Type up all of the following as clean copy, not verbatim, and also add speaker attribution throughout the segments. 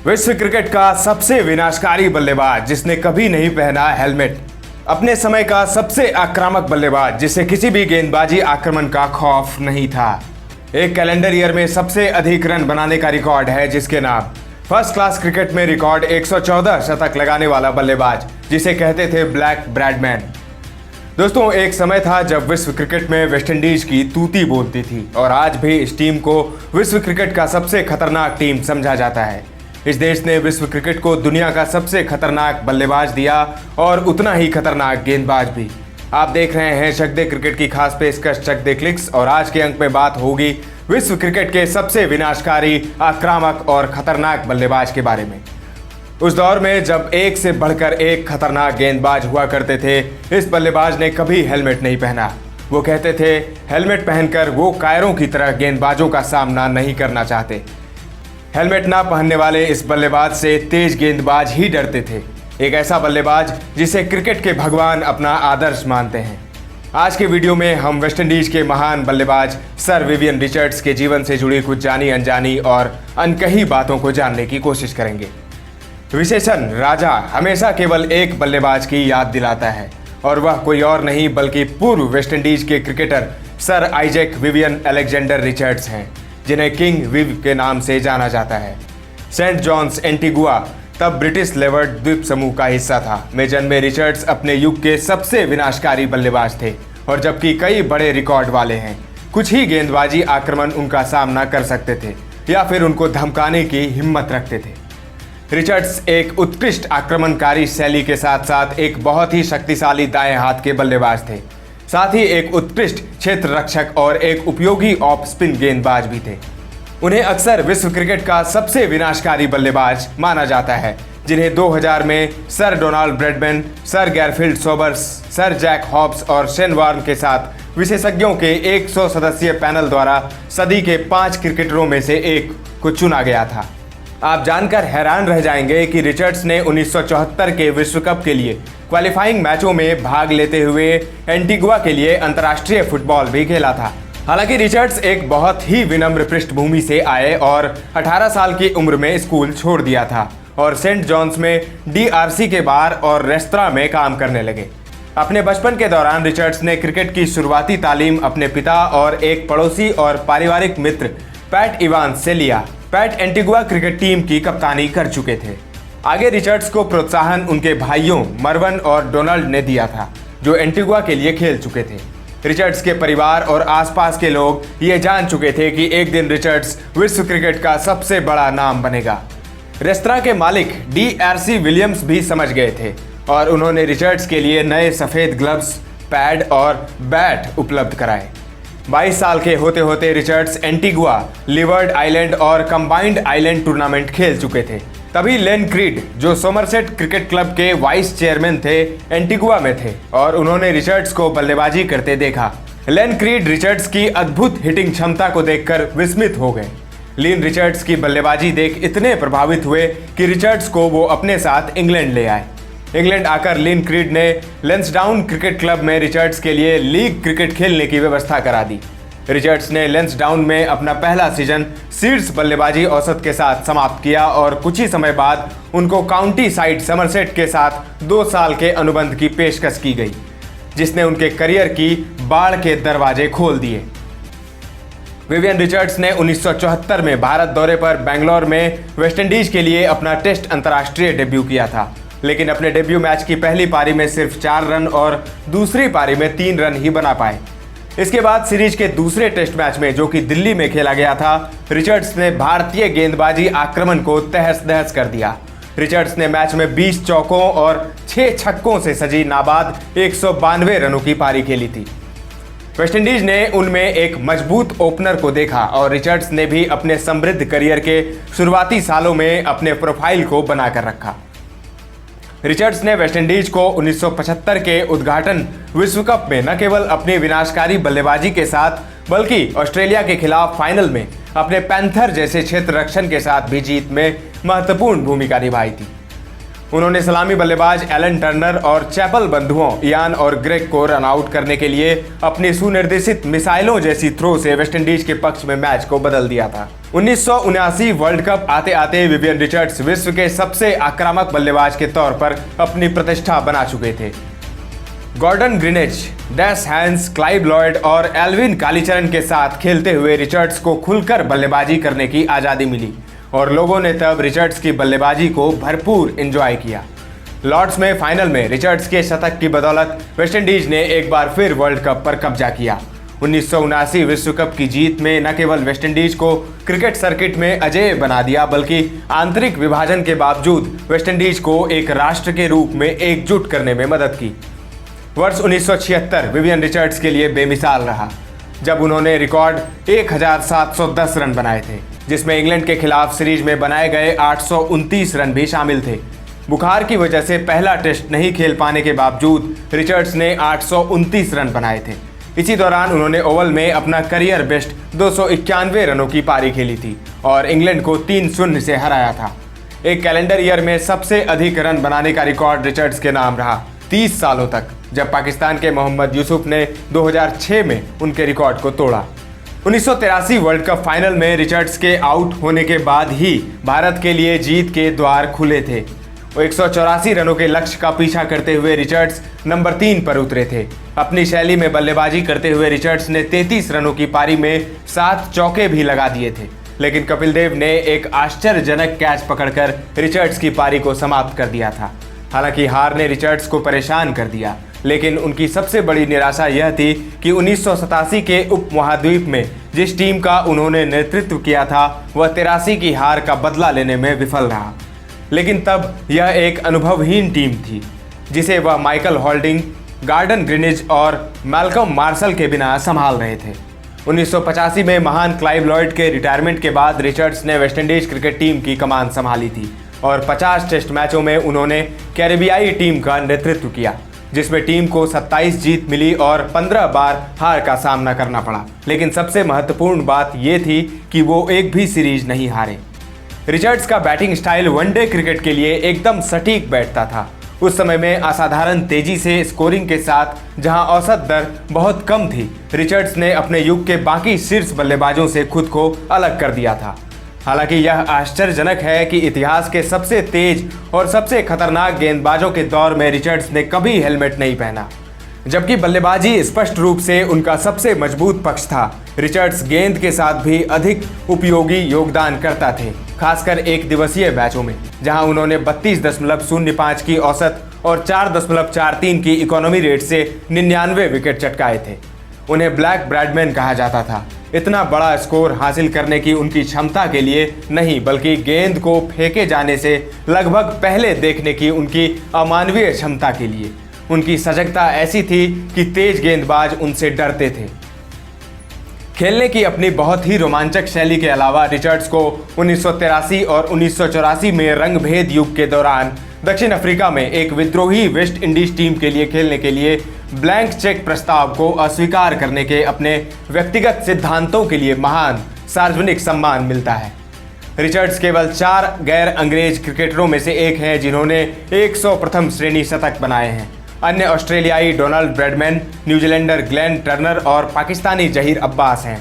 Speaker 1: विश्व क्रिकेट का सबसे विनाशकारी बल्लेबाज जिसने कभी नहीं पहना हेलमेट, अपने समय का सबसे आक्रामक बल्लेबाज जिसे किसी भी गेंदबाजी आक्रमण का खौफ नहीं था। एक कैलेंडर ईयर में सबसे अधिक रन बनाने का रिकॉर्ड है जिसके नाम। फर्स्ट क्लास क्रिकेट में रिकॉर्ड 114 शतक लगाने वाला बल्लेबाज जिसे कहते थे ब्लैक ब्रैडमैन। दोस्तों, एक समय था जब विश्व क्रिकेट में वेस्टइंडीज की तूती बोलती थी और आज भी इस टीम को विश्व क्रिकेट का सबसे खतरनाक टीम समझा जाता है। इस देश ने विश्व क्रिकेट को दुनिया का सबसे खतरनाक बल्लेबाज दिया और उतना ही खतरनाक गेंदबाज भी। आप देख रहे हैं चक दे क्रिकेट की खास पेशकश चक दे क्लिक्स और आज के अंक में बात होगी विश्व क्रिकेट के सबसे विनाशकारी, आक्रामक और खतरनाक बल्लेबाज के बारे में। उस दौर में जब एक से बढ़कर एक खतरनाक गेंदबाज हुआ करते थे, इस बल्लेबाज ने कभी हेलमेट नहीं पहना। वो कहते थे हेलमेट पहनकर वो कायरों की तरह गेंदबाजों का सामना नहीं करना चाहते। हेलमेट ना पहनने वाले इस बल्लेबाज से तेज गेंदबाज ही डरते थे। एक ऐसा बल्लेबाज जिसे क्रिकेट के भगवान अपना आदर्श मानते हैं। आज के वीडियो में हम वेस्टइंडीज के महान बल्लेबाज सर विवियन रिचर्ड्स के जीवन से जुड़ी कुछ जानी अनजानी और अनकही बातों को जानने की कोशिश करेंगे। विशेषण राजा हमेशा केवल एक बल्लेबाज की याद दिलाता है और वह कोई और नहीं बल्कि पूर्व वेस्टइंडीज के cricketer sir Isaac Vivian Alexander Richards हैं, जिन्हें किंग विव के नाम से जाना जाता है। सेंट जॉन्स एंटीगुआ तब ब्रिटिश लेवर्ड द्वीप समूह का हिस्सा था में जन्मे रिचर्ड्स अपने युग के सबसे विनाशकारी बल्लेबाज थे और जबकि कई बड़े रिकॉर्ड वाले हैं, कुछ ही गेंदबाजी आक्रमण उनका सामना कर सकते थे या फिर उनको धमकाने की हिम्मत रखते थे। रिचर्ड्स एक उत्कृष्ट आक्रमणकारी शैली के साथ साथ एक बहुत ही शक्तिशाली दाएं हाथ के बल्लेबाज थे, साथ ही एक उत्कृष्ट क्षेत्र रक्षक और एक उपयोगी ऑफ स्पिन गेंदबाज भी थे। उन्हें अक्सर विश्व क्रिकेट का सबसे विनाशकारी बल्लेबाज माना जाता है, जिन्हें 2000 में sir Donald Bradman, sir Garfield Sobers, sir Jack Hobbs और शेन वॉर्न के साथ विशेषज्ञों के 100 सदस्यीय पैनल द्वारा सदी के 5 क्रिकेटरों में से एक को चुना गया था। आप जानकर हैरान रह जाएंगे कि रिचर्ड्स ने 1974 के विश्व कप के लिए क्वालिफाइंग मैचों में भाग लेते हुए एंटीगुआ के लिए अंतर्राष्ट्रीय फुटबॉल भी खेला था। हालांकि रिचर्ड्स एक बहुत ही विनम्र पृष्ठभूमि से आए और 18 साल की उम्र में स्कूल छोड़ दिया था और सेंट जॉन्स में डीआरसी के बार और रेस्तरां में काम करने लगे। अपने बचपन के दौरान रिचर्ड्स ने क्रिकेट की शुरुआती तालीम अपने पिता और एक पड़ोसी और पारिवारिक मित्र पैट इवांस से लिया। पैट एंटीगुआ क्रिकेट टीम की कप्तानी कर चुके थे। आगे रिचर्ड्स को प्रोत्साहन उनके भाइयों मरवन और डोनाल्ड ने दिया था, जो एंटीगुआ के लिए खेल चुके थे। रिचर्ड्स के परिवार और आसपास के लोग ये जान चुके थे कि एक दिन रिचर्ड्स विश्व क्रिकेट का सबसे बड़ा नाम बनेगा। रेस्तरां के मालिक डीआरसी विलियम्स भी समझ गए थे और उन्होंने रिचर्ड्स के लिए नए सफ़ेद ग्लव्स, पैड और बैट उपलब्ध कराए। 22 साल के होते होते रिचर्ड्स एंटीगुआ, लिवर्ड आइलैंड और कंबाइंड आइलैंड टूर्नामेंट खेल चुके थे। तभी लेन क्रीड, जो सोमरसेट क्रिकेट क्लब के वाइस चेयरमैन थे, एंटीगुआ में थे और उन्होंने रिचर्ड्स को बल्लेबाजी करते देखा। लेन क्रीड रिचर्ड्स की अद्भुत हिटिंग क्षमता को देखकर विस्मित हो गए। लीन रिचर्ड्स की बल्लेबाजी देख इतने प्रभावित हुए कि रिचर्ड्स को वो अपने साथ इंग्लैंड ले आए। इंग्लैंड आकर लिन क्रीड ने लेंसडाउन क्रिकेट क्लब में रिचर्ड्स के लिए लीग क्रिकेट खेलने की व्यवस्था करा दी। रिचर्ड्स ने लेंसडाउन में अपना पहला सीजन शीर्ष बल्लेबाजी औसत के साथ समाप्त किया और कुछ ही समय बाद उनको काउंटी साइड समरसेट के साथ 2 साल के अनुबंध की पेशकश की गई, जिसने उनके करियर की बाढ़ के दरवाजे खोल दिए। विवियन रिचर्ड्स ने 1974 में भारत दौरे पर बेंगलोर में वेस्टइंडीज के लिए अपना टेस्ट अंतर्राष्ट्रीय डेब्यू किया था, लेकिन अपने डेब्यू मैच की पहली पारी में सिर्फ 4 रन और दूसरी पारी में 3 रन ही बना पाए। इसके बाद सीरीज के दूसरे टेस्ट मैच में, जो कि दिल्ली में खेला गया था, रिचर्ड्स ने भारतीय गेंदबाजी आक्रमण को तहस नहस कर दिया। रिचर्ड्स ने मैच में 20 चौकों और 6 छक्कों से सजी नाबाद 192 रनों की पारी खेली थी। वेस्टइंडीज ने उनमें एक मजबूत ओपनर को देखा और रिचर्ड्स ने भी अपने समृद्ध करियर के शुरुआती सालों में अपने प्रोफाइल को बनाकर रखा। रिचर्ड्स ने वेस्टइंडीज को 1975 के उद्घाटन विश्व कप में न केवल अपनी विनाशकारी बल्लेबाजी के साथ बल्कि ऑस्ट्रेलिया के खिलाफ फाइनल में अपने पैंथर जैसे क्षेत्र रक्षण के साथ भी जीत में महत्वपूर्ण भूमिका निभाई थी। उन्होंने सलामी बल्लेबाज एलन टर्नर और चैपल बंधुओं इयान और ग्रेग को रन आउट करने के लिए अपनी सुनिर्देशित मिसाइलों जैसी थ्रो से वेस्टइंडीज के पक्ष में मैच को बदल दिया था। 1979 वर्ल्ड कप आते आते विवियन रिचर्ड्स विश्व के सबसे आक्रामक बल्लेबाज के तौर पर अपनी प्रतिष्ठा बना चुके थे। Gordon Greenidge, Des Haynes, Clive Lloyd और एल्विन कालीचरण के साथ खेलते हुए रिचर्ड्स को खुलकर बल्लेबाजी करने की आज़ादी मिली और लोगों ने तब रिचर्ड्स की बल्लेबाजी को भरपूर एंजॉय किया। लॉर्ड्स में फाइनल में रिचर्ड्स के शतक की बदौलत वेस्टइंडीज ने एक बार फिर वर्ल्ड कप पर कब्जा किया। 1979 विश्व कप की जीत में न केवल वेस्टइंडीज को क्रिकेट सर्किट में अजेय बना दिया बल्कि आंतरिक विभाजन के बावजूद वेस्टइंडीज को एक राष्ट्र के रूप में एकजुट करने में मदद की। वर्ष 1976 विवियन रिचर्ड्स के लिए बेमिसाल रहा जब उन्होंने रिकॉर्ड 1710 रन बनाए थे, जिसमें इंग्लैंड के खिलाफ सीरीज में बनाए गए 829 रन भी शामिल थे। बुखार की वजह से पहला टेस्ट नहीं खेल पाने के बावजूद रिचर्ड्स ने 829 रन बनाए थे। इसी दौरान उन्होंने ओवल में अपना करियर बेस्ट 291 रनों की पारी खेली थी और इंग्लैंड को 3-0 से हराया था। एक कैलेंडर ईयर में सबसे अधिक रन बनाने का रिकॉर्ड रिचर्ड्स के नाम रहा 30 सालों तक, जब पाकिस्तान के मोहम्मद यूसुफ ने 2006 में उनके रिकॉर्ड को तोड़ा। 1983 वर्ल्ड कप फाइनल में रिचर्ड्स के आउट होने के बाद ही भारत के लिए जीत के द्वार खुले थे। वो 184 रनों के लक्ष्य का पीछा करते हुए रिचर्ड्स नंबर 3 पर उतरे थे। अपनी शैली में बल्लेबाजी करते हुए रिचर्ड्स ने 33 रनों की पारी में 7 चौके भी लगा दिए थे, लेकिन कपिल देव ने एक आश्चर्यजनक कैच पकड़कर रिचर्ड्स की पारी को समाप्त कर दिया था। हालांकि हार ने रिचर्ड्स को परेशान कर दिया, लेकिन उनकी सबसे बड़ी निराशा यह थी कि 1987 के उपमहाद्वीप में जिस टीम का उन्होंने नेतृत्व किया था वह 83 की हार का बदला लेने में विफल रहा। लेकिन तब यह एक अनुभवहीन टीम थी जिसे वह माइकल हॉल्डिंग, गॉर्डन ग्रिनिच और मैल्कम मार्शल के बिना संभाल रहे थे। 1985 में महान क्लाइव लॉयड के रिटायरमेंट के बाद रिचर्ड्स ने वेस्टइंडीज क्रिकेट टीम की कमान संभाली थी और 50 टेस्ट मैचों में उन्होंने कैरेबियाई टीम का नेतृत्व किया, जिसमें टीम को 27 जीत मिली और 15 बार हार का सामना करना पड़ा। लेकिन सबसे महत्वपूर्ण बात यह थी कि वो एक भी सीरीज नहीं हारे। रिचर्ड्स का बैटिंग स्टाइल वनडे क्रिकेट के लिए एकदम सटीक बैठता था। उस समय में असाधारण तेजी से स्कोरिंग के साथ जहां औसत दर बहुत कम थी, रिचर्ड्स ने अपने युग के बाकी शीर्ष बल्लेबाजों से खुद को अलग कर दिया था। हालांकि यह आश्चर्यजनक है कि इतिहास के सबसे तेज और सबसे खतरनाक गेंदबाजों के दौर में रिचर्ड्स ने कभी हेलमेट नहीं पहना, जबकि बल्लेबाजी स्पष्ट रूप से उनका सबसे मजबूत पक्ष था। रिचर्ड्स गेंद के साथ भी अधिक उपयोगी योगदान करता थे, खासकर एक दिवसीय मैचों में, जहां उन्होंने 32.05 की औसत और 4.43 की इकोनॉमी रेट से 99 विकेट चटकाए थे। उन्हें ब्लैक ब्रैडमैन कहा जाता था, इतना बड़ा स्कोर हासिल करने की उनकी क्षमता के लिए नहीं, बल्कि गेंद को फेंके जाने से लगभग पहले देखने की उनकी अमानवीय क्षमता के लिए। उनकी सजगता ऐसी थी कि तेज गेंदबाज उनसे डरते थे। खेलने की अपनी बहुत ही रोमांचक शैली के अलावा रिचर्ड्स को 1983 और 1984 में रंगभेद युग के दौरान दक्षिण अफ्रीका में एक विद्रोही वेस्ट इंडीज टीम के लिए खेलने के लिए ब्लैंक चेक प्रस्ताव को अस्वीकार करने के अपने व्यक्तिगत सिद्धांतों के लिए महान सार्वजनिक सम्मान मिलता है। रिचर्ड्स केवल 4 गैर अंग्रेज क्रिकेटरों में से एक हैं जिन्होंने 100 प्रथम श्रेणी शतक बनाए हैं। अन्य ऑस्ट्रेलियाई Donald Bradman, New Zealander Glenn Turner और पाकिस्तानी जहीर अब्बास हैं।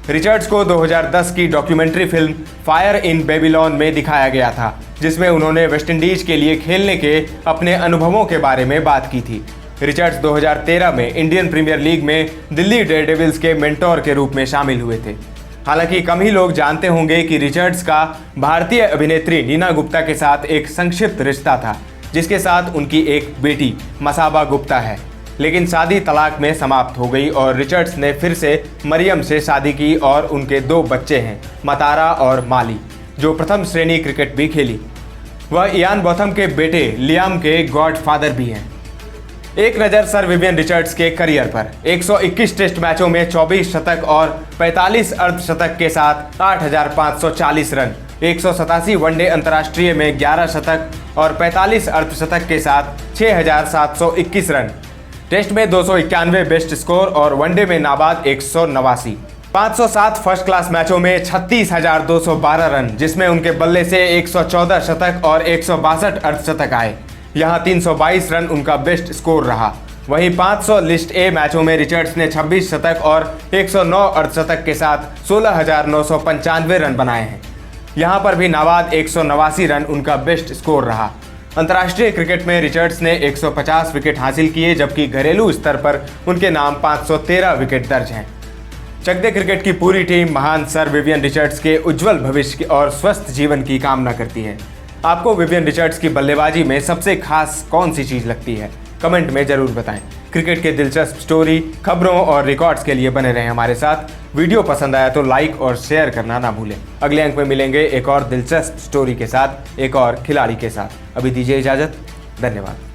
Speaker 1: रिचर्ड्स को 2010 की documentary film fire in Babylon में दिखाया गया था, जिसमें उन्होंने वेस्टइंडीज के लिए खेलने के अपने अनुभवों के बारे में बात की थी। रिचर्ड्स 2013 में इंडियन प्रीमियर लीग में दिल्ली डेयरडेविल्स के मेंटोर के रूप में शामिल हुए थे। हालांकि कम ही लोग जानते होंगे कि रिचर्ड्स का भारतीय अभिनेत्री नीना गुप्ता के साथ एक संक्षिप्त रिश्ता था, जिसके साथ उनकी एक बेटी मसाबा गुप्ता है, लेकिन शादी तलाक में समाप्त हो गई और रिचर्ड्स ने फिर से मरियम से शादी की और उनके 2 बच्चे हैं, मतारा और माली, जो प्रथम श्रेणी क्रिकेट भी खेली। वह इयान बोथम के बेटे लियाम के गॉडफादर भी हैं। एक नज़र सर विवियन रिचर्ड्स के करियर पर। 121 टेस्ट मैचों में 24 शतक और 45 अर्धशतक के साथ 8,540 रन, 187 वनडे अंतर्राष्ट्रीय में 11 शतक और 45 अर्धशतक के साथ 6,721 रन, टेस्ट में 291 बेस्ट स्कोर और वनडे में नाबाद 189। 507 फर्स्ट क्लास मैचों में 36,212 रन, जिसमें उनके बल्ले से 114 शतक और 162 अर्धशतक आए। यहां 322 रन उनका बेस्ट स्कोर रहा। वहीं 500 लिस्ट ए मैचों में रिचर्ड्स ने 26 शतक और 109 अर्धशतक के साथ 16,995 रन बनाए हैं। यहां पर भी नाबाद 189 रन उनका बेस्ट स्कोर रहा। अंतर्राष्ट्रीय क्रिकेट में रिचर्ड्स ने 150 विकेट हासिल किए, जबकि घरेलू स्तर पर उनके नाम 513 विकेट दर्ज हैं। चक दे क्रिकेट की पूरी टीम महान सर विवियन रिचर्ड्स के उज्जवल भविष्य और स्वस्थ जीवन की कामना करती है। आपको विवियन रिचर्ड्स की बल्लेबाजी में सबसे खास कौन सी चीज़ लगती है? कमेंट में जरूर बताएं। क्रिकेट के दिलचस्प स्टोरी, खबरों और रिकॉर्ड्स के लिए बने रहें हमारे साथ। वीडियो पसंद आया तो लाइक और शेयर करना ना भूलें। अगले अंक में मिलेंगे एक और दिलचस्प स्टोरी के साथ, एक और खिलाड़ी के साथ। अभी दीजिए इजाज़त। धन्यवाद।